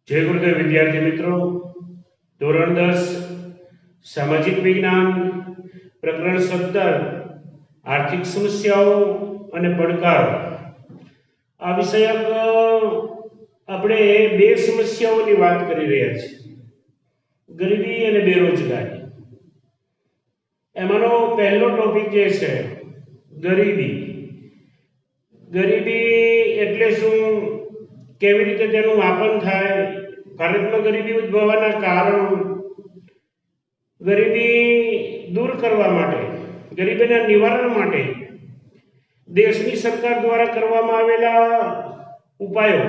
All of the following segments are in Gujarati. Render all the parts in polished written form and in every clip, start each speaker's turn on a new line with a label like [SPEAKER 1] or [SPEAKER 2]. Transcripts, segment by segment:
[SPEAKER 1] जय गुरुदेव विद्यार्थी मित्रों, ધોરણ 10 સામાજિક વિજ્ઞાન પ્રકરણ 17 આર્થિક સમસ્યાઓ અને પડકારો આ વિષયક આપણે બે સમસ્યાઓની વાત કરી રહ્યા છીએ, ગરીબી અને બેરોજગારી. એમાંનો પહેલો ટોપિક જે છે ગરીબી. ગરીબી એટલે શું, કેવી રીતે તેનું માપન થાય, ભારતમાં ગરીબી ઉદ્ભવવાના કારણો, ગરીબી દૂર કરવા માટે, ગરીબીના નિવારણ માટે દેશની સરકાર દ્વારા કરવામાં આવેલા ઉપાયો,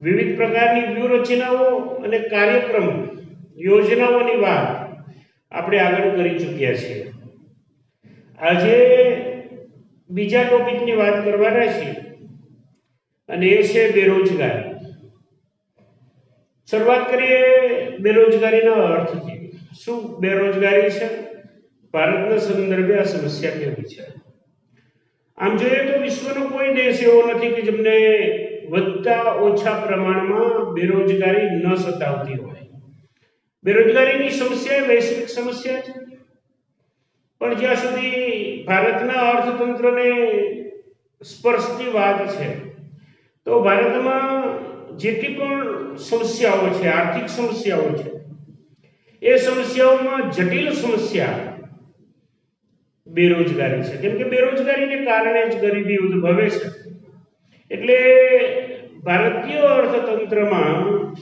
[SPEAKER 1] વિવિધ પ્રકારની વ્યૂહરચનાઓ અને કાર્યક્રમો, યોજનાઓની વાત આપણે આગળ કરી ચૂક્યા છીએ. આજે બીજા ટોપિકની વાત કરવાના છીએ અને એ છે બેરોજગારી. શરૂઆત કરીએ બેરોજગારીના અર્થથી. શું બેરોજગારી છે? ભારતના સંદર્ભે આ સમસ્યા કેવી છે? આમ જોઈએ તો વિશ્વનો કોઈ દેશ એવો નથી કે જેમને વધતા ઓછા પ્રમાણમાં બેરોજગારી ન સતાવતી હોય. બેરોજગારીની સમસ્યા વૈશ્વિક સમસ્યા છે, પણ જ્યાં સુધી ભારતના અર્થતંત્રને સ્પર્શતી વાત છે તો ભારતમાં જેટલી પણ સમસ્યાઓ છે, આર્થિક સમસ્યાઓ છે, એ સમસ્યાઓમાં જટિલ સમસ્યા બેરોજગારી છે. કેમ કે બેરોજગારીને કારણે જ ગરીબી ઉદ્ભવે છે. એટલે ભારતીય અર્થતંત્રમાં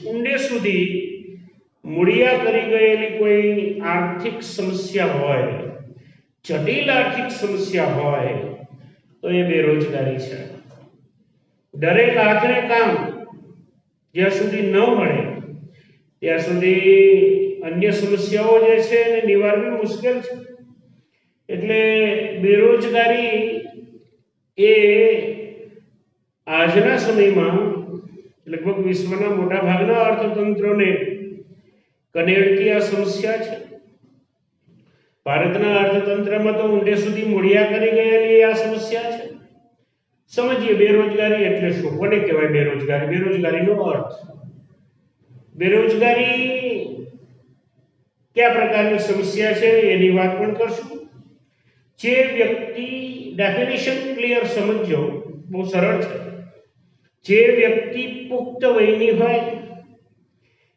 [SPEAKER 1] ઊંડે સુધી મૂળિયા કરી ગયેલી કોઈ આર્થિક સમસ્યા હોય, જટિલ આર્થિક સમસ્યા હોય તો એ બેરોજગારી છે. દરેક હાથને કામ જ્યાં સુધી ન મળે ત્યાં સુધી અન્ય સમસ્યાઓ જે છે એને નિવારવી મુશ્કેલ છે. એટલે બેરોજગારી એ આજના સમયમાં લગભગ વિશ્વના મોટા ભાગના અર્થતંત્રોને કનેડતી આ સમસ્યા છે. ભારતના અર્થતંત્રમાં તો ઊંડે સુધી મૂળિયા કરી ગયેલી આ સમસ્યા છે. સમજીએ બેરોજગારી એટલે શું, કોને કહેવાય બેરોજગારી, બેરોજગારીનો અર્થ. બેરોજગારી કયા પ્રકારની સમસ્યા છે એની વાત પણ કરશું. જે વ્યક્તિ, ડેફિનેશન ક્લિયર સમજો, બહુ સરળ છે. જે વ્યક્તિ પુખ્ત વયની હોય,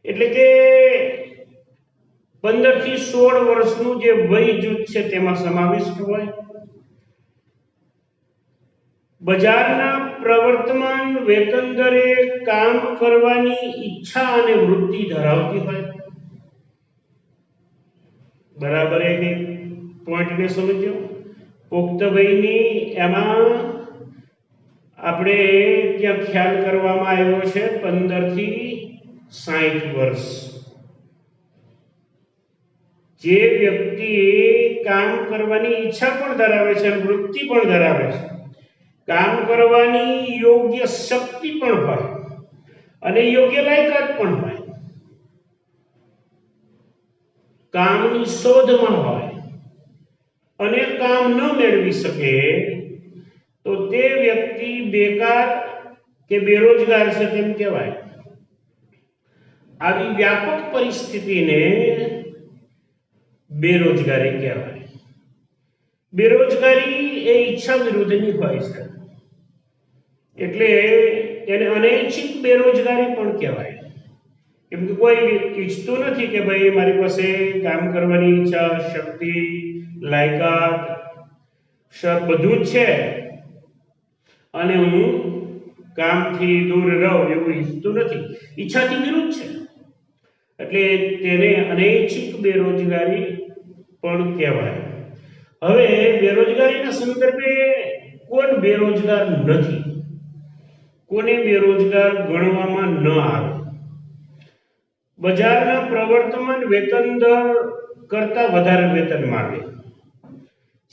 [SPEAKER 1] એટલે કે 15 થી 16 વર્ષનું જે વય જૂથ છે તેમાં સમાવિષ્ટ હોય, બજારના પ્રવર્તમાન વેતન દરે કામ કરવાની ઈચ્છા અને વૃત્તિ ધરાવતી હોય. બરાબર, એક પોઈન્ટને સમજો. પુખ્ત વયની એમાં આપણે ત્યાં ખ્યાલ કરવામાં આવ્યો છે 15 થી 60 વર્ષ. જે વ્યક્તિ કામ કરવાની ઈચ્છા પણ ધરાવે છે અને વૃત્તિ પણ ધરાવે છે, કામ કરવાની યોગ્ય શક્તિ પણ હોય અને યોગ્ય લાયકાત પણ હોય, કામની શોધમાં હોય અને કામ ન મેળવી શકે તો તે વ્યક્તિ બેકાર કે બેરોજગાર છે તેમ કહેવાય. આવી વ્યાપક પરિસ્થિતિને બેરોજગારી કહેવાય. બેરોજગારી એ ઈચ્છા વિરુદ્ધની હોય છે, એટલે એને અનૈચ્છિક બેરોજગારી પણ કહેવાય. કેમ કે કોઈ ઈચ્છતું નથી કે ભાઈ મારી પાસે કામ કરવાની ઈચ્છા, શક્તિ, લાયકાત બધું જ છે અને હું કામથી દૂર રહું એવું ઈચ્છતું નથી, ઈચ્છાથી વિરુદ્ધ છે, એટલે તેને અનૈચ્છિક બેરોજગારી પણ કહેવાય. હવે બેરોજગારીના સંદર્ભે કોણ બેરોજગાર નથી, કોને બેરોજગાર ગણવામાં ન આવે, બજારના પ્રવર્તમાન વેતન દર કરતા વધારે વેતન માંગે.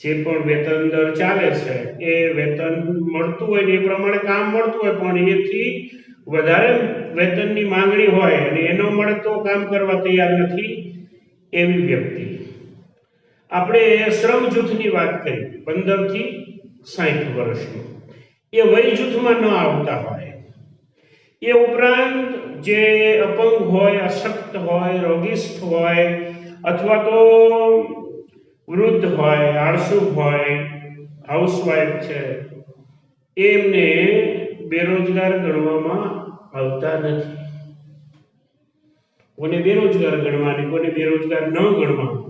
[SPEAKER 1] જે પણ વેતન દર ચાલે છે એ વેતન મળતું હોય ને એ પ્રમાણે કામ મળતું હોય, પણ એથી વધારે વેતનની માંગણી હોય અને એનો મળે તો કામ કરવા તૈયાર નથી એવી વ્યક્તિ. આપણે શ્રમ જૂથની વાત કરી 15 થી 60 વર્ષનું, એ વય જૂથમાં ન આવતા હોય. એ ઉપરાંત જે અપંગ હોય, અશક્ત હોય, રોગિષ્ઠ હોય અથવા તો વૃદ્ધ હોય, આળસુ હોય, હાઉસવાઈફ છે, એમને બેરોજગાર ગણવામાં આવતા નથી. કોને બેરોજગાર ગણવાની, કોને બેરોજગાર ન ગણવાનું?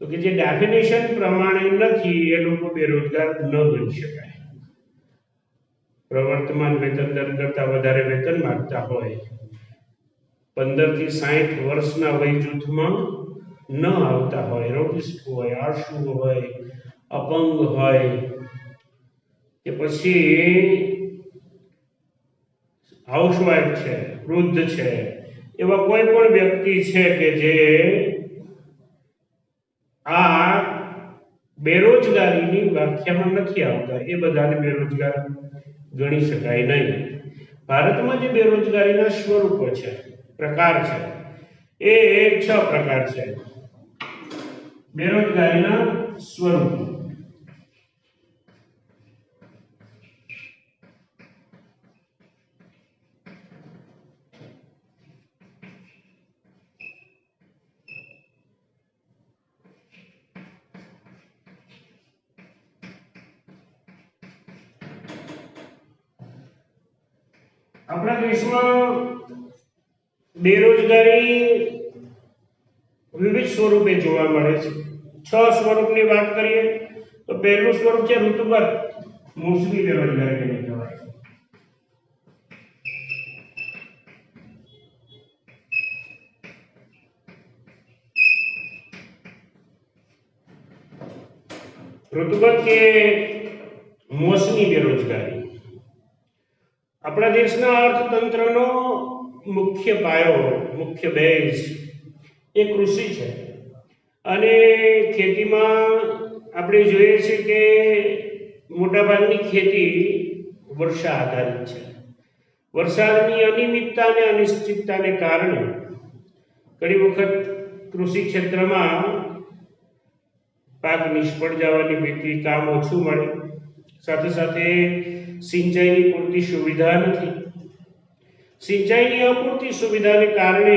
[SPEAKER 1] તો કે જે ડેફિનેશન પ્રમાણે નથી એ લોકો બેરોજગાર ન ગણી શકાય. પ્રવર્તમાન વેતન દર કરતા વધારે વેતન માંગતા હોય, 15 થી 60 વર્ષના વય જૂથમાં ન આવતા હોય, રોગિષ્ઠ હોય, આળસુ હોય, અપંગ હોય કે પછી હાઉસવાઈફ છે, વૃદ્ધ છે, એવા કોઈ પણ વ્યક્તિ છે કે જે આ બેરોજગારીની વ્યાખ્યામાં નથી આવતા, એ બધાને બેરોજગાર ગણી શકાય નહીં. ભારતમાં જે બેરોજગારીના સ્વરૂપો છે, પ્રકાર છે, એ 6 પ્રકાર છે. બેરોજગારીના સ્વરૂપો. આપણા દેશમાં બેરોજગારી વિવિધ સ્વરૂપે જોવા મળે છે. 6 સ્વરૂપની વાત કરીએ તો પહેલું સ્વરૂપ છે ઋતુગત મોસમી બેરોજગારી કહેવાય. ઋતુગત કે મોસમી બેરોજગારી આપણા દેશના અર્થતંત્રનો મુખ્ય પાયો, મુખ્ય બેઝ એ કૃષિ છે. અને ખેતીમાં આપણે જોઈએ છીએ કે મોટાભાગની ખેતી વર્ષા આધારિત છે. વરસાદની અનિયમિતતા અને અનિશ્ચિતતાને કારણે ઘણી વખત કૃષિ ક્ષેત્રમાં પાક નિષ્ફળ જવાની ભીતિ, કામ ઓછું મળે, સાથે સાથે સિંચાઈની પૂરતી સુવિધા નથી. સિંચાઈની અપૂરતી સુવિધાને કારણે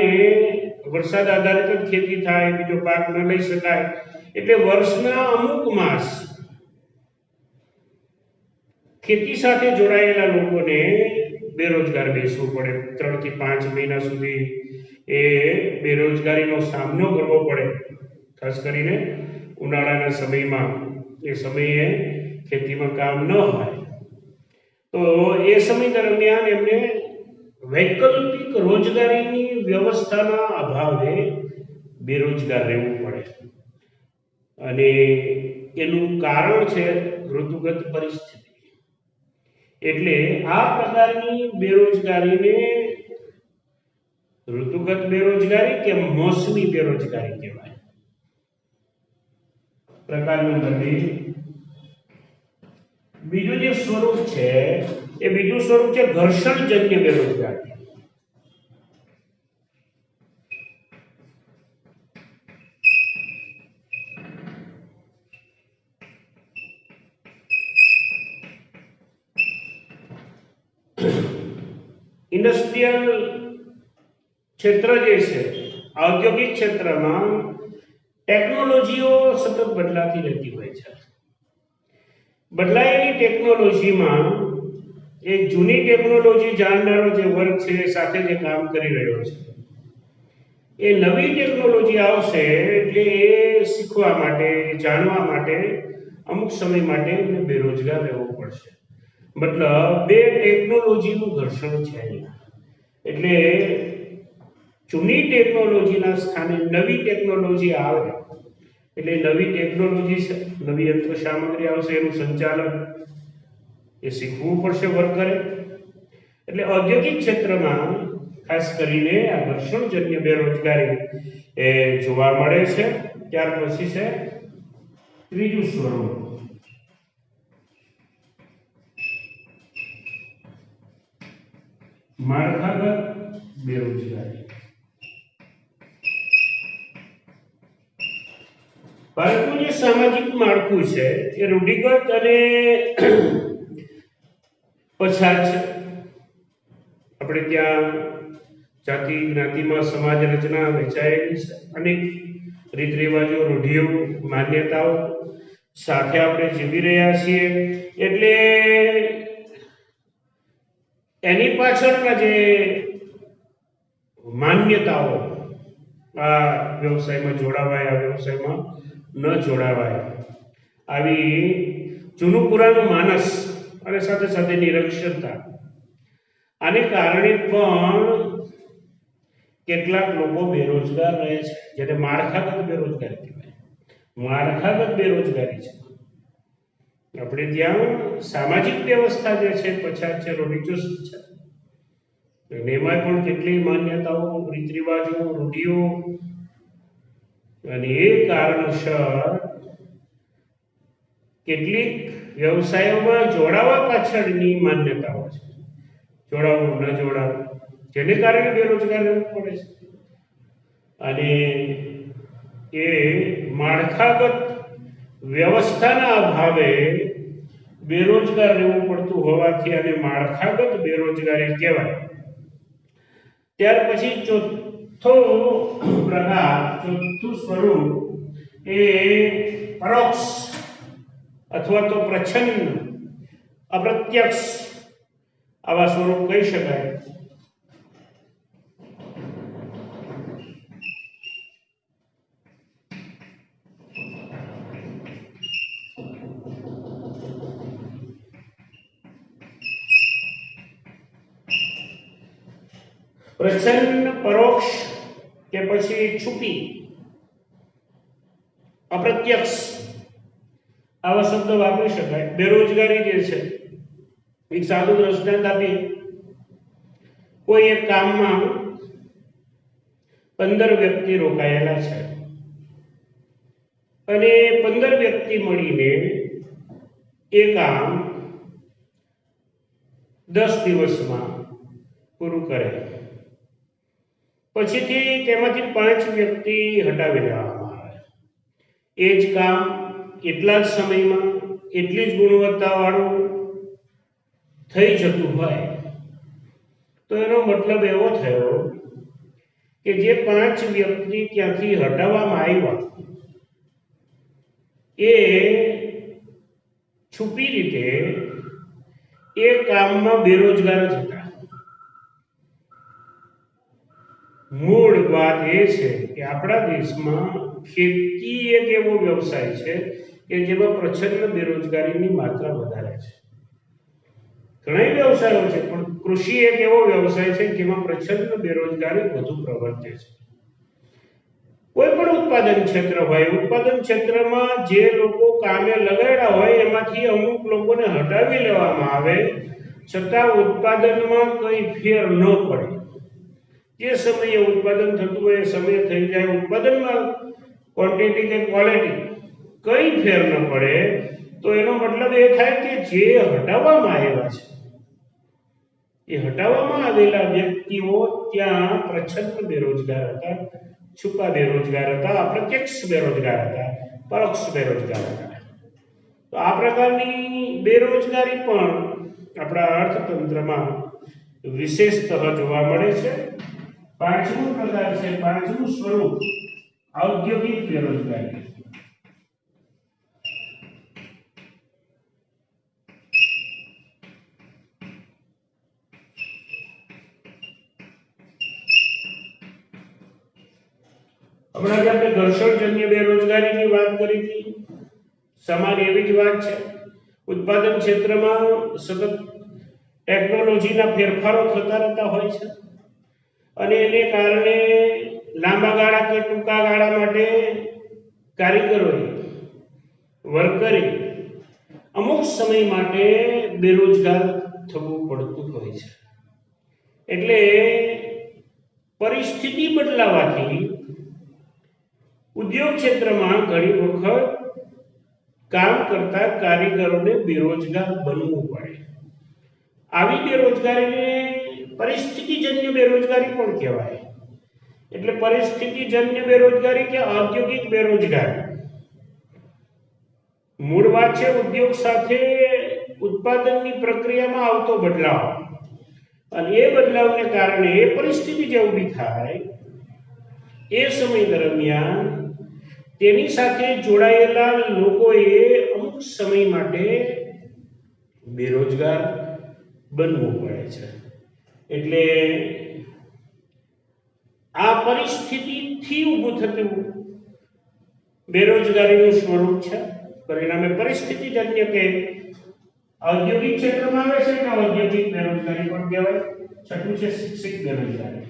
[SPEAKER 1] વરસાદ આધારિત જ ખેતી થાય, બીજો પાક ન લઈ શકાય. એટલે વર્ષના અમુક માસ ખેતી સાથે જોડાયેલા લોકોને બેરોજગાર બેસવું પડે. 3 થી 5 મહિના સુધી એ બેરોજગારીનો સામનો કરવો પડે. ખાસ કરીને ઉનાળાના સમયમાં, એ સમયે ખેતીમાં કામ ન હોય તો એ સમય દરમિયાન એમને વૈકલ્પિક રોજગારીની વ્યવસ્થાના અભાવે બેરોજગાર રહેવું પડે. અને એનું કારણ છે ઋતુગત પરિસ્થિતિ. એટલે આ પ્રકારની બેરોજગારીને ઋતુગત બેરોજગારી કે મોસમી બેરોજગારી કહેવાય. પ્રકાર નંબર 2. બીજું જે સ્વરૂપ છે એ બીજું સ્વરૂપ છે ઘર્ષણજન્ય બેરોજગારી. ઇન્ડસ્ટ્રીયલ ક્ષેત્ર જે છે, ઔદ્યોગિક ક્ષેત્રમાં ટેકનોલોજીઓ સતત બદલાતી રહેતી હોય છે. બદલાયેલી ટેકનોલોજીમાં એ જૂની ટેકનોલોજી જાણનારો જે વર્ગ છે એ સાથે જે કામ કરી રહ્યો છે, એ નવી ટેકનોલોજી આવશે એટલે એ શીખવા માટે, જાણવા માટે અમુક સમય માટે એમને બેરોજગાર રહેવું પડશે. મતલબ બે ટેકનોલોજીનું ઘર્ષણ છે અહીંયા. એટલે જૂની ટેકનોલોજીના સ્થાને નવી ટેકનોલોજી આવે એટલે નવી ટેકનોલોજી છે, નવી યંત્ર સામગ્રી આવશે, એનું સંચાલન એ શીખવું પડશે વર્કરે. એટલે ઔદ્યોગિક ક્ષેત્રમાં ખાસ કરીને આ ઘર્ષણજન્ય બેરોજગારી એ જોવા મળે છે। ત્યાર પછી છે ત્રીજું સ્વરૂપ માળખાગત બેરોજગારી। ભારતનું જે સામાજિક માળખું છે એ રૂઢિગત અને પછાત છે। આપણે ત્યાં જાતિ જ્ઞાતિમાં સમાજ રચના વહેંચાયેલી છે, અનેક રીત રિવાજો, રૂઢિઓ, માન્યતાઓ સાથે આપણે જીવી રહ્યા છીએ। એટલે એની પાછળના જે માન્યતાઓ, આ વ્યવસાયમાં જોડાવાય, આ વ્યવસાયમાં ન જોડાવાય, આવી જૂનું પુરાનું માનસ અને સાથે સાથે નિરક્ષરતા, આને કારણે પણ કેટલાક લોકો બેરોજગાર રહે છે, જેને માળખાગત બેરોજગારી કહેવાય। માળખાગત બેરોજગારી છે આપણે ત્યાં સામાજિક વ્યવસ્થા જે છે પછાત છે, રૂઢિચુસ્ત છે, અને એમાં પણ કેટલી માન્યતાઓ, રીત રિવાજો, રૂઢિઓ, અને એ કારણસર કેટલીક વ્યવસાયોમાં જોડાવા પાછળની માન્યતાઓ છે, જોડાવું ન જોડાવું, જેને કારણે બેરોજગાર રહેવું પડે છે। અને એ માળખાગત વ્યવસ્થાના અભાવે બેરોજગાર રહેવું પડતું હોવાથી અને માળખાગત બેરોજગારી કહેવાય। ત્યાર પછી ચોથું સ્વરૂપ એ પરોક્ષ અથવા તો પ્રચ્છન્ન, અપ્રત્યક્ષ આવા સ્વરૂપ કહી શકાય। પ્રચ્છન્ન, પરોક્ષ કે પછી છુપી, અપ્રત્યક્ષ આવા શબ્દો વાપરી શકાય। બેરોજગારી જે છે, એક સાદું દ્રષ્ટાંત આપીએ, કોઈ એક કામમાં 15 વ્યક્તિ રોકાયેલા છે અને 15 વ્યક્તિ મળીને એ કામ 10 દિવસમાં પૂરું કરે, પછીથી તેમાંથી 5 વ્યક્તિ હટાવી દેવામાં આવે, એ જ કામ એટલા જ સમયમાં એટલી જ ગુણવત્તાવાળું થઈ જતું હોય, તો એનો મતલબ એવો થયો કે જે 5 વ્યક્તિ ત્યાંથી હટાવવામાં આવ્યા એ છુપી રીતે એ કામમાં બેરોજગાર જ હતા। મૂળ વાત એ છે કે આપણા દેશમાં ખેતી એક એવો વ્યવસાય છે કે જેમાં પ્રચ્છન્ન બેરોજગારીની માત્રા વધારે છે। ઘણા વ્યવસાયો છે, પણ કૃષિ એક એવો વ્યવસાય છે જેમાં પ્રચ્છન્ન બેરોજગારી વધુ પ્રવર્તે છે। કોઈ પણ ઉત્પાદન ક્ષેત્ર હોય, ઉત્પાદન ક્ષેત્રમાં જે લોકો કામે લગાડ્યા હોય એમાંથી અમુક લોકોને હટાવી લેવામાં આવે, છતાં ઉત્પાદનમાં કંઈ ફેર ન પડે। જે સમયે ઉત્પાદન થતું હોય એ સમયે થઈ જાય, ઉત્પાદનમાં ક્વોન્ટિટી કે ક્વોલિટી કંઈ ફેર ન પડે, તો એનો મતલબ એ થાય કે જે હટાવવામાં આવ્યા છે એ હટાવવામાં આવેલા વ્યક્તિઓ ત્યાં પ્રચ્છન્ન બેરોજગાર હતા, છુપા બેરોજગાર હતા, અપ્રત્યક્ષ બેરોજગાર હતા, પરોક્ષ બેરોજગાર હતા। તો આ પ્રકારની બેરોજગારી પણ આપણા અર્થતંત્રમાં વિશેષતઃ જોવા મળે છે। પાંચમું પ્રકાર છે, પાંચમું સ્વરૂપ ઔદ્યોગિક બેરોજગારી। હમણાં જે આપણે ઘર્ષણજન્ય બેરોજગારીની વાત કરી હતી, સમાન એવી જ વાત છે। ઉત્પાદન ક્ષેત્રમાં સતત ટેકનોલોજીના ફેરફારો થતા રહેતા હોય છે અને એને કારણે લાંબા ગાળા કે ટૂંકા ગાળા માટે કારીગરોએ, વર્કરે અમુક સમય માટે બેરોજગાર થવું પડતું હોય છે। એટલે પરિસ્થિતિ બદલાવાથી ઉદ્યોગ ક્ષેત્રમાં ઘણી વખત કામ કરતા કારીગરોને બેરોજગાર બનવું પડે. આવી બેરોજગારીને પરિસ્થિતિજન્ય બેરોજગારી પણ કહેવાય. એટલે પરિસ્થિતિજન્ય બેરોજગારી કે ઔદ્યોગિક બેરોજગારી, મૂળ વાત છે ઉદ્યોગ સાથે ઉત્પાદનની પ્રક્રિયામાં આવતો બદલાવ, અને એ બદલાવને કારણે એ પરિસ્થિતિ જે ઊભી થાય એ સમય દરમિયાન તેની સાથે જોડાયેલા લોકોએ અમુક સમય માટે બેરોજગાર બનવું પડે છે. એટલે આ પરિસ્થિતિથી ઊભું થતું બેરોજગારીનું સ્વરૂપ છે. પરિણામે પરિસ્થિતિજન્ય કે ઔદ્યોગિક ક્ષેત્રમાં આવે છે કે ઔદ્યોગિક બેરોજગારી પણ કહેવાય. છઠ્ઠું છે શિક્ષિત બેરોજગારી.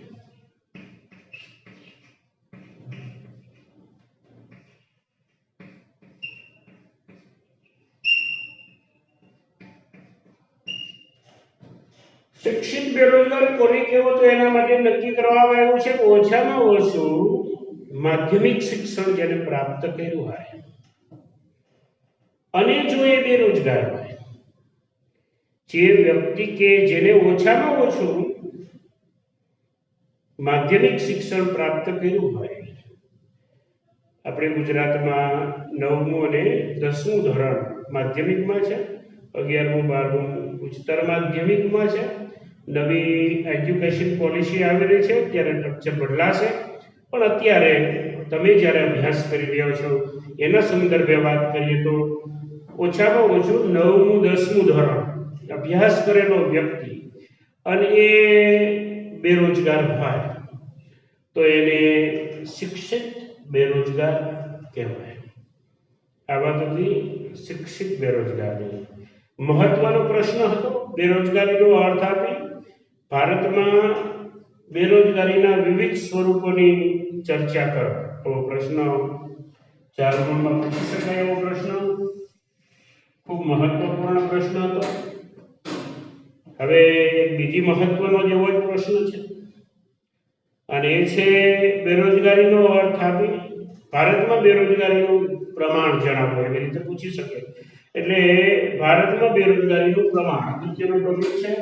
[SPEAKER 1] શિક્ષિત બેરોજગાર કોને કહેવો તો એના માટે નક્કી કરવામાં આવ્યું છે કે ઓછામાં ઓછું માધ્યમિક શિક્ષણ જેને પ્રાપ્ત કર્યું હોય અને જો એ બેરોજગાર હોય, જે વ્યક્તિ કે જેને ઓછામાં ઓછું માધ્યમિક શિક્ષણ પ્રાપ્ત કર્યું હોય, આપણે ગુજરાતમાં 9મું અને 10મું ધોરણ માધ્યમિકમાં છે, 11મું 12મું ઉચ્ચતર માધ્યમિકમાં છે. નવી એજ્યુકેશન પોલિસી આવી રહી છે ત્યારે સ્ટ્રક્ચર બદલાશે, પણ અત્યારે તમે જ્યારે અભ્યાસ કરી રહ્યા છો એના સંદર્ભે વાત કરીએ તો ઓછામાં ઓછું 9મું 10મું ધોરણ અભ્યાસ કરેલો વ્યક્તિ અને એ બેરોજગાર હોય તો એને શિક્ષિત બેરોજગાર કહેવાય. આ વાત હતી શિક્ષિત બેરોજગારી. મહત્વનો પ્રશ્ન હતો બેરોજગારીનો અર્થ આપી. ભારતમાં બેરોજગારીના વિવિધ સ્વરૂપોની ચર્ચા કરો. તો પ્રશ્ન 4 ગુણમાં પૂછી શકાય એવો પ્રશ્ન, ખૂબ મહત્વપૂર્ણ પ્રશ્ન હતો. હવે બીજી મહત્વનો જેવો જ પ્રશ્ન છે અને એ છે બેરોજગારીનો અર્થ આપી ભારતમાં બેરોજગારીનું પ્રમાણ જણાવો, એવી રીતે પૂછી શકે. એટલે ભારતમાં બેરોજગારીનું પ્રમાણ નીચેનો ટોપિક છે.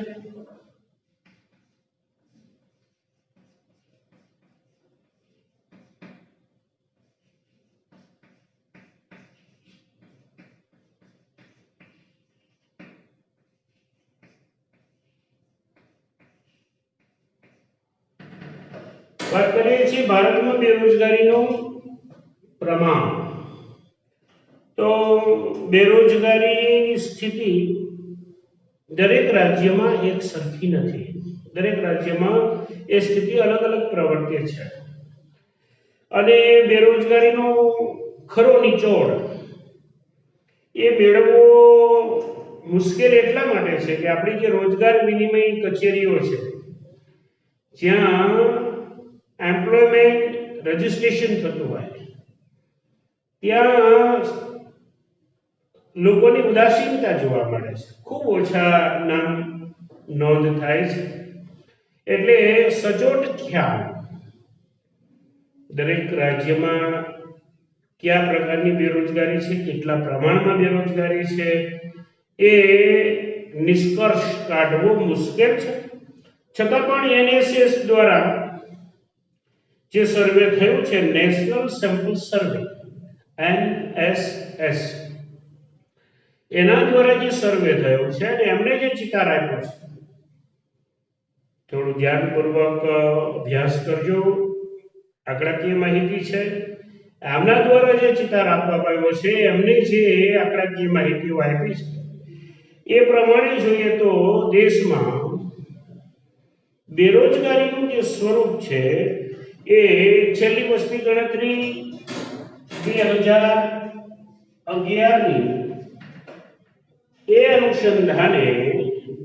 [SPEAKER 1] વાત કરીએ છીએ ભારતમાં બેરોજગારીનું પ્રમાણ. તો બેરોજગારીની સ્થિતિ દરેક રાજ્યમાં એક સરખી નથી. દરેક રાજ્યમાં એ સ્થિતિ અલગ અલગ પ્રવર્તે છે અને બેરોજગારીનો ખરો નિચોડ એ મેળવવો મુશ્કેલ એટલા માટે છે કે આપણી જે રોજગાર વિનિમય કચેરીઓ છે, જ્યાં એમ્પ્લોયમેન્ટ રજિસ્ટ્રેશન થતું હોય, ત્યાં લોકોની ઉદાસીનતા જોવા મળે છે. ખૂબ ઓછા નામ નોંધ થાય છે. એટલે સચોટ ખ્યાલ દરેક રાજ્યમાં કયા પ્રકારની બેરોજગારી છે, કેટલા પ્રમાણમાં બેરોજગારી છે, એ નિષ્કર્ષ કાઢવો મુશ્કેલ છે. છતાં પણ એનએસએસ દ્વારા જે સર્વે થયું છે, નેશનલ સેમ્પલ સર્વે NSS, એના દ્વારા જે સર્વે થયો છે અને એમણે જે ચિતાર આપ્યો છે, થોડું ધ્યાનપૂર્વક અભ્યાસ કરજો. આંકડાકીય માહિતી છે. આમના દ્વારા જે ચિતાર આપવામાં આવ્યો છે, એમને જે આંકડાકીય માહિતીઓ આપી છે એ પ્રમાણે જોઈએ તો દેશમાં બેરોજગારીનું જે સ્વરૂપ છે એ છેલ્લી વસ્તી ગણતરી 2011ની એ અનુસંધાને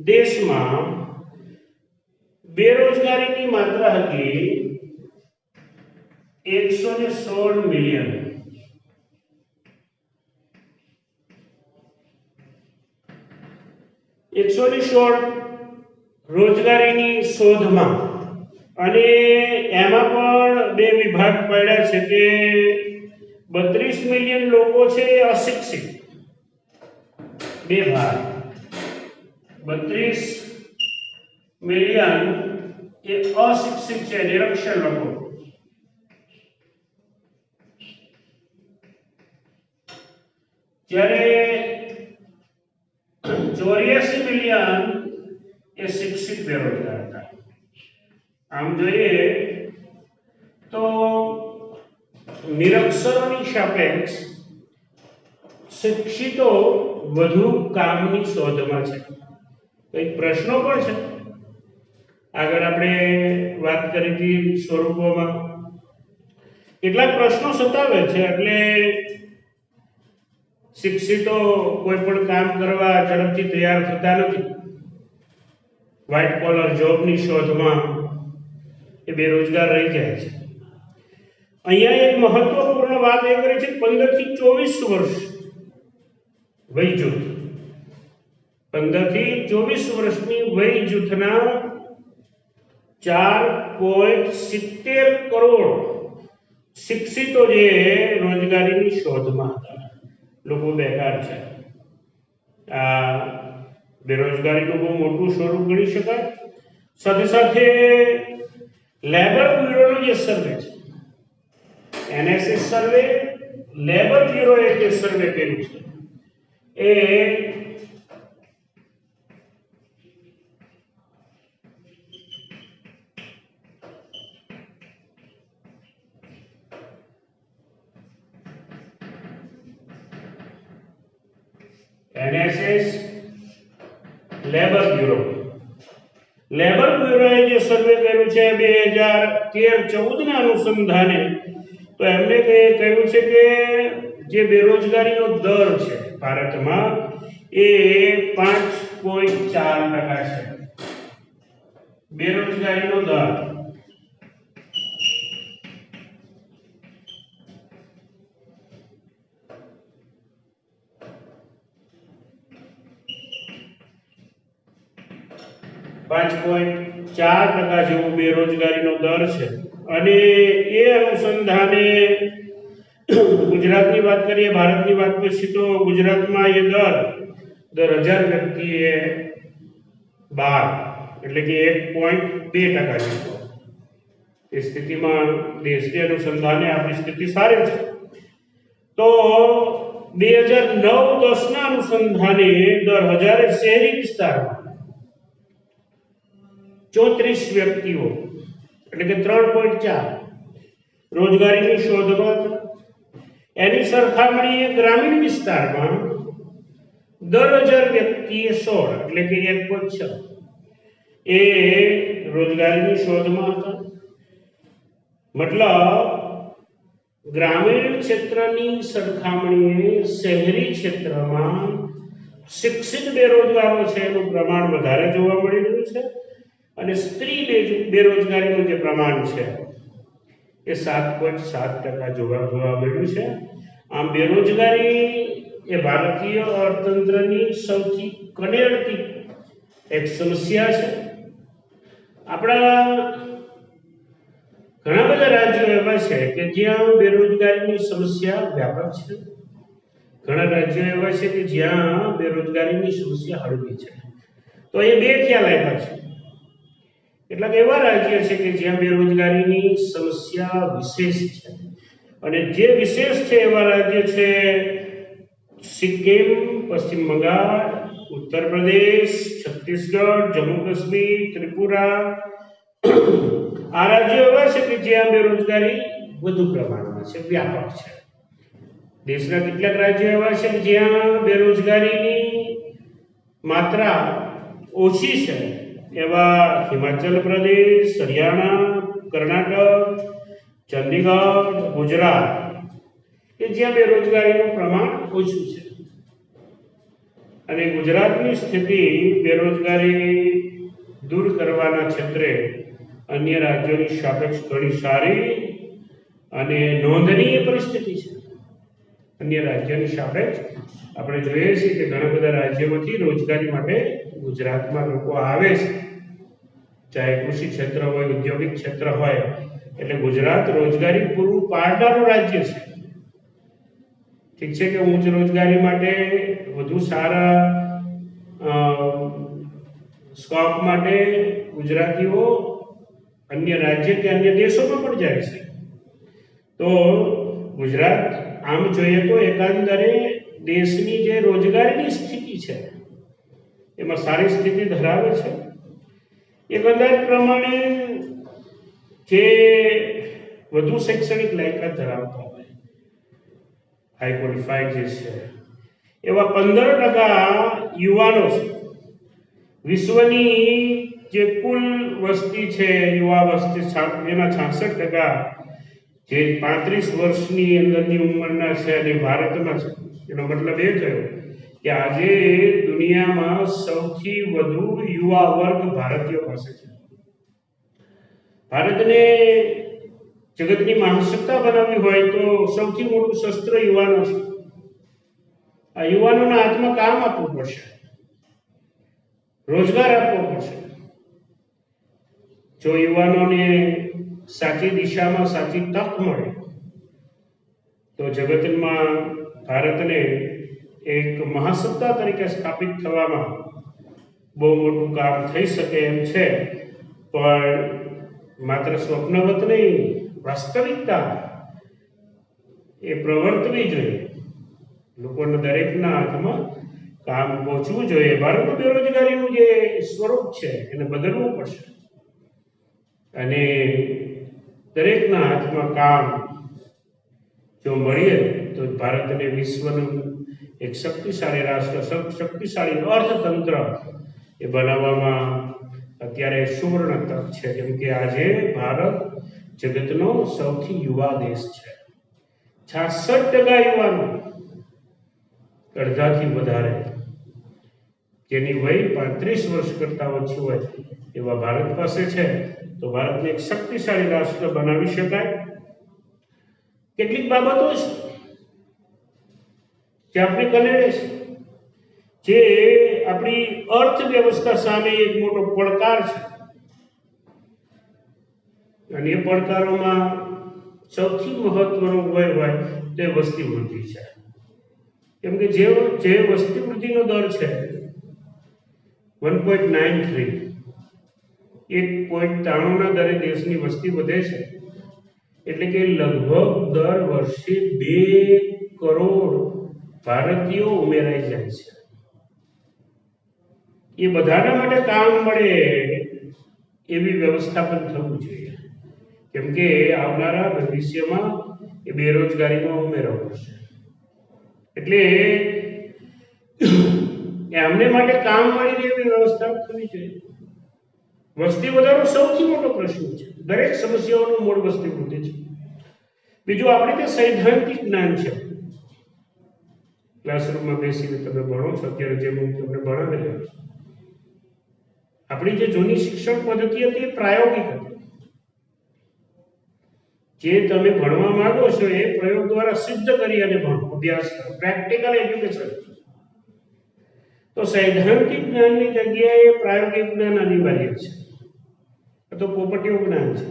[SPEAKER 1] દેશમાં બેરોજગારીની માત્રા હતી 116 મિલિયન. રોજગારીની શોધમાં અને એમાં પણ બે વિભાગ પડ્યા છે કે 32 મિલિયન લોકો છે એ અશિક્ષિત, બે ભાગ, 32 મિલિયન એ અશિક્ષિત છે, નિરક્ષર લોકો, જ્યારે 84 મિલિયન એ શિક્ષિત બેરોજગાર હતા. આમ જોઈએ તો નિરક્ષરોની સાપેક્ષ શિક્ષિતો વધુ કામની શોધમાં છે. કઈક પ્રશ્નો પણ છે. આગળ આપણે વાત કરી હતી સ્વરૂપોમાં કેટલાક પ્રશ્નો સતાવે છે. એટલે શિક્ષિતો કોઈ પણ કામ કરવા ઝડપથી તૈયાર થતા નથી. વ્હાઇટ કોલર જોબની શોધમાં એ બેરોજગાર રહી જાય છે. અહીંયા એક મહત્વપૂર્ણ વાત એ કરી છે 15 થી 24 વર્ષ વય જૂથ, 15 થી 24 વર્ષની વય જૂથના 4.70 કરોડ શિક્ષિતો જે રોજગારીની શોધમાં હતા, લોકો બેકાર છે. આ બેરોજગારીનું બહુ મોટું સ્વરૂપ ગણી શકાય. સાથે સાથે લેબર બ્યુરોનો જે સર્વે છે, NSS સર્વે, લેબર બ્યુરોએ જે સર્વે કર્યું છે એ NSS લેબર બ્યુરોએ જે સર્વે કર્યું છે 2013-14 ના અનુસંધાને, તો એમને કહ્યું છે કે જે બેરોજગારીનો દર છે ભારતમાં એ 5.4% છે. બેરોજગારીનો દર 5.4% જેવો બેરોજગારીનો દર છે. અને એ અનુસંધાને ગુજરાતની વાત કરીએ, ભારતની વાત કરીએ તો ગુજરાતમાં એ દર 1000 વ્યક્તિએ 12, એટલે કે 1.2% જેટલો. એ સ્થિતિમાં દેશની અનુસંધાને આપણી સ્થિતિ સારી છે. તો 2009-10 ના અનુસંધાને દર 1000 શહેરી વિસ્તારમાં 34 વ્યક્તિઓ, એટલે કે 3.4 રોજગારીની શોધમાં હતા. એની સરખામણીએ ગ્રામીણ વિસ્તારમાં દર 1000 વ્યક્તિએ 16, એટલે કે 1.6 એ રોજગારીની શોધમાં હતા. મતલબ ગ્રામીણ ક્ષેત્રની સરખામણીએ શહેરી ક્ષેત્રમાં શિક્ષિત બેરોજગારો છે એનું પ્રમાણ વધારે જોવા મળી રહ્યું છે. અને સ્ત્રી બેરોજગારીનું જે પ્રમાણ છે એ 7.7% જોવા મળ્યું છે. આમ બેરોજગારી એ ભારતીય અર્થતંત્રની સૌથી કનેડતી એક સમસ્યા છે. આપણા ઘણા બધા રાજ્યો એવા છે કે જ્યાં બેરોજગારીની સમસ્યા વ્યાપક છે. ઘણા રાજ્યો એવા છે કે જ્યાં બેરોજગારીની સમસ્યા હળવી છે. તો એ બે ખ્યાલ આપ્યા છે. કેટલાક એવા રાજ્ય છે કે જ્યાં બેરોજગારીની સમસ્યા વિશેષ છે, અને જે વિશેષ છે એવા રાજ્ય છે સિક્કિમ, પશ્ચિમ બંગાળ, ઉત્તર પ્રદેશ, છત્તીસગઢ, જમ્મુ કાશ્મીર, ત્રિપુરા. આ રાજ્યો એવા છે કે જ્યાં બેરોજગારી વધુ પ્રમાણમાં છે, વ્યાપક છે. દેશના કેટલાક રાજ્યો એવા છે કે જ્યાં બેરોજગારીની માત્રા ઓછી છે, એવા હિમાચલ પ્રદેશ, હરિયાણા, કર્ણાટક, ચંદીગઢ, ગુજરાત, કે જ્યાં બેરોજગારીનું પ્રમાણ ઓછું છે. અને ગુજરાતની સ્થિતિ બેરોજગારી દૂર કરવાના ક્ષેત્રે અન્ય રાજ્યોની સાપેક્ષ ઘણી સારી અને નોંધનીય પરિસ્થિતિ છે. અન્ય રાજ્યોની સાપેક્ષ આપણે જોઈએ છીએ કે ઘણા બધા રાજ્યોમાંથી રોજગારી માટે ગુજરાતમાં લોકો આવે છે. ચાહે કૃષિ ક્ષેત્ર હોય, ઔદ્યોગિક ક્ષેત્ર હોય, એટલે ગુજરાત રોજગારી પૂરું પાડનારું રાજ્ય છે. ઠીક છે કે ઉચ્ચ રોજગારી માટે વધુ સારા સ્કોપ માટે ગુજરાતીઓ અન્ય રાજ્ય કે અન્ય દેશોમાં પણ જાય છે. તો ગુજરાત આમ જોઈએ તો એકંદરે દેશની જે રોજગારીની સ્થિતિ છે એમાં સારી સ્થિતિ ધરાવે છે. એક અંદાજ પ્રમાણે જે વધુ શૈક્ષણિક લાયકાત ધરાવતા હોય, હાઈ ક્વોલિફાઈડ જે છે, એવા 15% યુવાનો છે. વિશ્વની જે કુલ વસ્તી છે, યુવા વસ્તી, એના 66% જે 35 વર્ષની અંદરની ઉંમરના છે અને ભારતમાં છે. એનો મતલબ એ થયો કે આજે દુનિયામાં સૌથી વધુ યુવા વર્ગ ભારતીયો પાસે છે. ભારતને જગતની મહાસત્તા બનાવવી હોય તો સૌથી મોટું શસ્ત્ર યુવાનો છે. આ યુવાનોના હાથમાં કામ આપવું પડશે, રોજગાર આપવો પડશે. જો યુવાનોને સાચી દિશામાં સાચી તક મળે તો જગતમાં ભારતને એક મહાસત્તા તરીકે સ્થાપિત થવામાં બહુ મોટું કામ થઈ શકે એમ છે. પણ માત્ર સ્વપ્નવત નહીં, વાસ્તવિકતા એ પ્રવર્તવી જોઈએ. લોકોના દરેકના હાથમાં કામ પહોંચવું જોઈએ. ભારતનું બેરોજગારીનું જે સ્વરૂપ છે એને બદલવું પડશે અને દરેકના હાથમાં કામ જો મળીએ તો ભારતને વિશ્વનું એક શક્તિશાળી રાષ્ટ્ર, શક્તિશાળી અર્થતંત્ર એ બનાવવામાં અત્યારે સુવર્ણ તક છે. કેમ કે આજે ભારત જગતનો સૌથી યુવા દેશ છે. 66% યુવાનો, અડધાથી વધારે, જેની વય 35 વર્ષ કરતાં ઓછી હોય એવા ભારત પાસે છે. તો ભારતને એક શક્તિશાળી રાષ્ટ્ર બનાવી શકાય. કેટલીક બાબતો છે જે આપણે કનેડે છે, જે આપણી અર્થવ્યવસ્થા સામે એક મોટો પડકાર છે. અને એ પડકારોમાં સૌથી મહત્વનું હોય તે વસ્તી વૃદ્ધિ છે. કેમ કે જે વસ્તી વૃદ્ધિનો દર છે 1.93, 1.93ના દરે દેશની વસ્તી વધે છે. એટલે કે લગભગ દર વર્ષે 2 કરોડ ભારતીયો ઉમેરાઈ જાય છે. એ બધાના માટે કામ મળે એવી વ્યવસ્થા પણ થવું જોઈએ. કેમ કે આવનારા ભવિષ્યમાં એ બેરોજગારીમાં ઉમેરો કરશે. એટલે એમને માટે કામ મળી રહે એવી વ્યવસ્થા થવી જોઈએ. વસ્તી વધારો સૌથી મોટો પ્રશ્ન છે. દરેક સમસ્યાઓનું મૂળ વસ્તી વૃદ્ધિ છે. બીજું આપણે જે સૈદ્ધાંતિક જ્ઞાન છે, ક્લાસરૂમમાં બેસીને તમે ભણો છો અત્યારે જેમ હું તમને ભણાવી રહ્યો છું, આપણી જે જૂની શિક્ષણ પદ્ધતિ હતી એ પ્રાયોગિક હતી. જે તમે ભણવા માંગો છો એ પ્રયોગ દ્વારા સિદ્ધ કરી અને ભણો, અભ્યાસ કરો, પ્રેક્ટિકલ એજ્યુકેશન. તો સૈદ્ધાંતિક જ્ઞાનની જગ્યાએ પ્રાયોગિક જ્ઞાન અનિવાર્ય છે. તો પોપટીયું જ્ઞાન છે.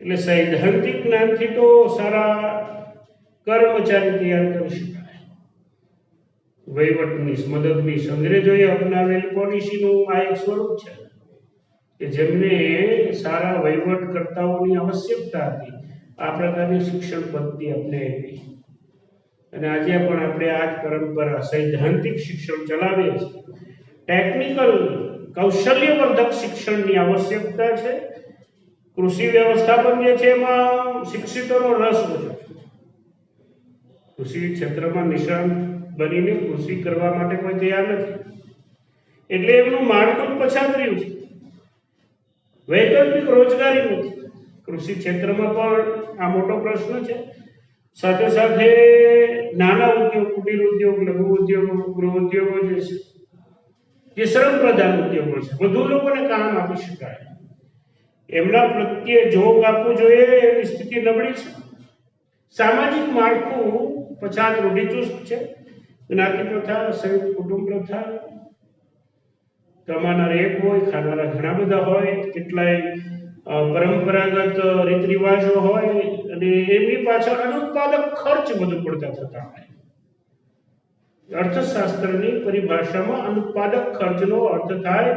[SPEAKER 1] એટલે સૈદ્ધાંતિક જ્ઞાનથી તો સારા કર્મચારી તૈયાર કરી શકાય. વહીવટની મદદનીશ અંગ્રેજોએ અપનાવેલ પોલિસીનું આ એક સ્વરૂપ છે કે જેમને સારા વહીવટકર્તાઓની આવશ્યકતા હતી, આ પ્રકારની શિક્ષણ પદ્ધતિ અપનાવી. અને આજે પણ આપણે આ જ પરંપરા સૈદ્ધાંતિક શિક્ષણ ચલાવીએ છીએ. ટેકનિકલ કૌશલ્યવર્ધક શિક્ષણની આવશ્યકતા છે. કૃષિ વ્યવસ્થાપન જે છે એમાં શિક્ષિતોનો રસ વધે. કૃષિ ક્ષેત્રમાં નિષ્ણાત બનીને કૃષિ કરવા માટે કોઈ તૈયાર નથી. એટલે એમનું માળખું પછાત રહ્યું છે. વૈકલ્પિક રોજગારી નથી. કૃષિ ક્ષેત્રમાં પણ આ મોટો પ્રશ્ન છે. સાથે સાથે નાના ઉદ્યોગ, કુટીર ઉદ્યોગ, લઘુ ઉદ્યોગો, ગૃહ ઉદ્યોગો જે છે, જે શ્રમ પ્રધાન ઉદ્યોગો છે, વધુ લોકોને કામ આપી શકાય, એમના પ્રત્યે જોગ આપવું જોઈએ એવી સ્થિતિ નબળી છે. સામાજિક માળખું પછાત, રૂઢિચુસ્ત છે. જ્ઞાતિ પ્રથા, સંયુક્ત કુટુંબ પ્રથા, કમાનાર એક હોય, ખાનારા ઘણા બધા હોય, કેટલાય પરંપરાગત રીત રિવાજો હોય, અને એમની પાછળ અનુત્પાદક ખર્ચ વધુ પડતા થતા હોય. અર્થશાસ્ત્રની પરિભાષામાં અનુત્પાદક ખર્ચનો અર્થ થાય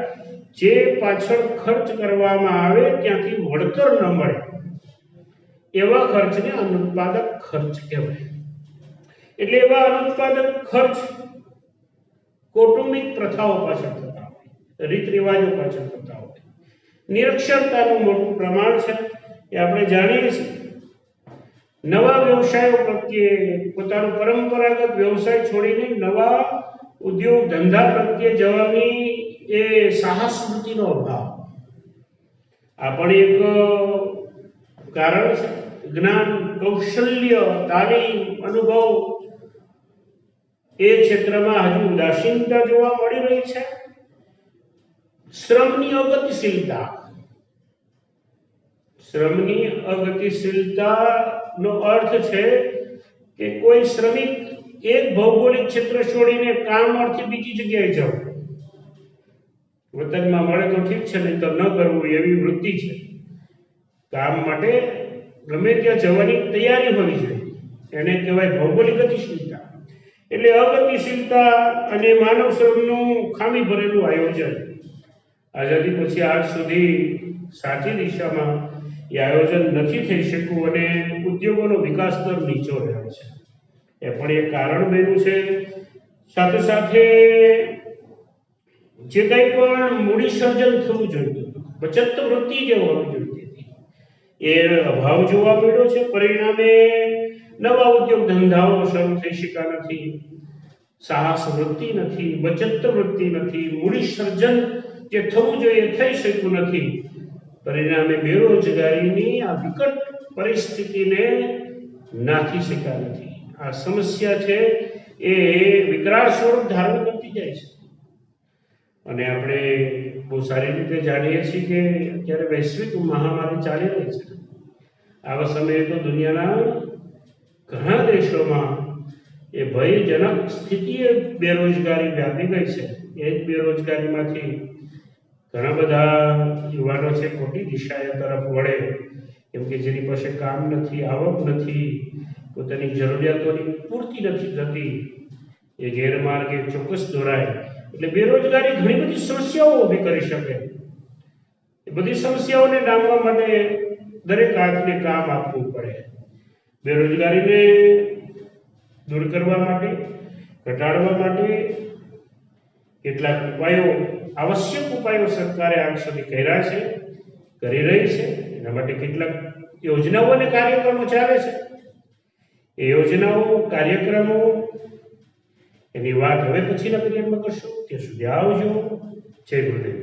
[SPEAKER 1] જે પાછળ ખર્ચ કરવામાં આવે ત્યાંથી વળતર ન મળે એવા ખર્ચને અનુત્પાદક ખર્ચ કહેવાય. એટલે એવા અનુત્પાદક ખર્ચ કૌટુંબિક પ્રથાઓ પાછળ થતા હોય, રીત રિવાજો પાછળ થતા હોય. નિરક્ષરતાનું મોટું પ્રમાણ છે એ આપણે જાણીએ છીએ. નવા વ્યવસાયો પ્રત્યે, પોતાનો પરંપરાગત વ્યવસાય છોડીને નવા ઉદ્યોગ ધંધા પ્રત્યે જવાની એ સાહસ વૃત્તિનો અભાવ આ પણ એક કારણ છે. જ્ઞાન, કૌશલ્ય, તાલીમ, અનુભવ એ ક્ષેત્રમાં હજુ ઉદાસીનતા જોવા મળી રહી છે. શ્રમની અગતિશીલતાનો અર્થ છે કે કોઈ શ્રમિક એક ભૌગોલિક ક્ષેત્ર છોડીને કામ અર્થે બીજી જગ્યાએ જવું. વતનમાં મળે તો ઠીક છે, નહીં તો ન કરવું એવી વૃત્તિ છે. કામ માટે ગમે ત્યાં જવાની તૈયારી હોવી જોઈએ, એને કહેવાય ભૌગોલિક ગતિશીલતા. એટલે અગતિશીલતા અને માનવ શ્રમનું ખામી ભરેલું આયોજન આઝાદી પછી આજ સુધી સાચી દિશામાં એ આયોજન નથી થઈ શક્યું અને ઉદ્યોગોનો વિકાસ દર નીચો રહ્યો છે. એ પણ એક કારણ બન્યું છે. સાથે સાથે જે કંઈ પણ મૂડી સર્જન થવું જોઈએ, બચત વૃત્તિ જે હોવી જોઈએ એ અભાવ જોવા મળ્યો છે. પરિણામે નવા ઉદ્યોગ ધંધાઓ શરૂ થઈ શક્યા નથી, સાહસ વૃત્તિ નથી, બચત વૃત્તિ નથી, મૂડી સર્જન જે થવું જોઈએ થઈ શક્યું નથી. પરિણામે બેરોજગારીની આ વિકટ પરિસ્થિતિને નાથી શક્યા નથી. આ સમસ્યા છે એ વિકરાળ સ્વરૂપ ધારણ કરતી જાય છે. અને આપણે બહુ સારી રીતે જાણીએ છીએ કે અત્યારે વૈશ્વિક મહામારી ચાલી રહી છે. આવા સમયે તો દુનિયાના ઘણા દેશોમાં એ ભયજનક સ્થિતિએ બેરોજગારી વ્યાપી ગઈ છે. એ જ બેરોજગારીમાંથી ઘણા બધા યુવાનો છે ખોટી દિશાએ તરફ વળે, કેમ કે જેની પાસે કામ નથી, આવક નથી, પોતાની જરૂરિયાતોની પૂર્તિ નથી થતી, એ ગેરમાર્ગે ચોક્કસ દોરાય. એટલે બેરોજગારી ઘણી બધી સમસ્યાઓ ઊભી કરી શકે. એ બધી સમસ્યાઓને ડામવા માટે દરેક હાથને કામ આપવું પડે. બેરોજગારીને દૂર કરવા માટે, ઘટાડવા માટે કેટલાક ઉપાયો, આવશ્યક ઉપાયો સરકારે આજ સુધી કર્યા છે, કરી રહી છે. એના માટે કેટલાક યોજનાઓ અને કાર્યક્રમો ચાલે છે. એ યોજનાઓ, કાર્યક્રમો એની વાત હવે પછીના પીરિયડમાં કરશું. ત્યાં સુધી આવજો. જય ગુરુદેવ.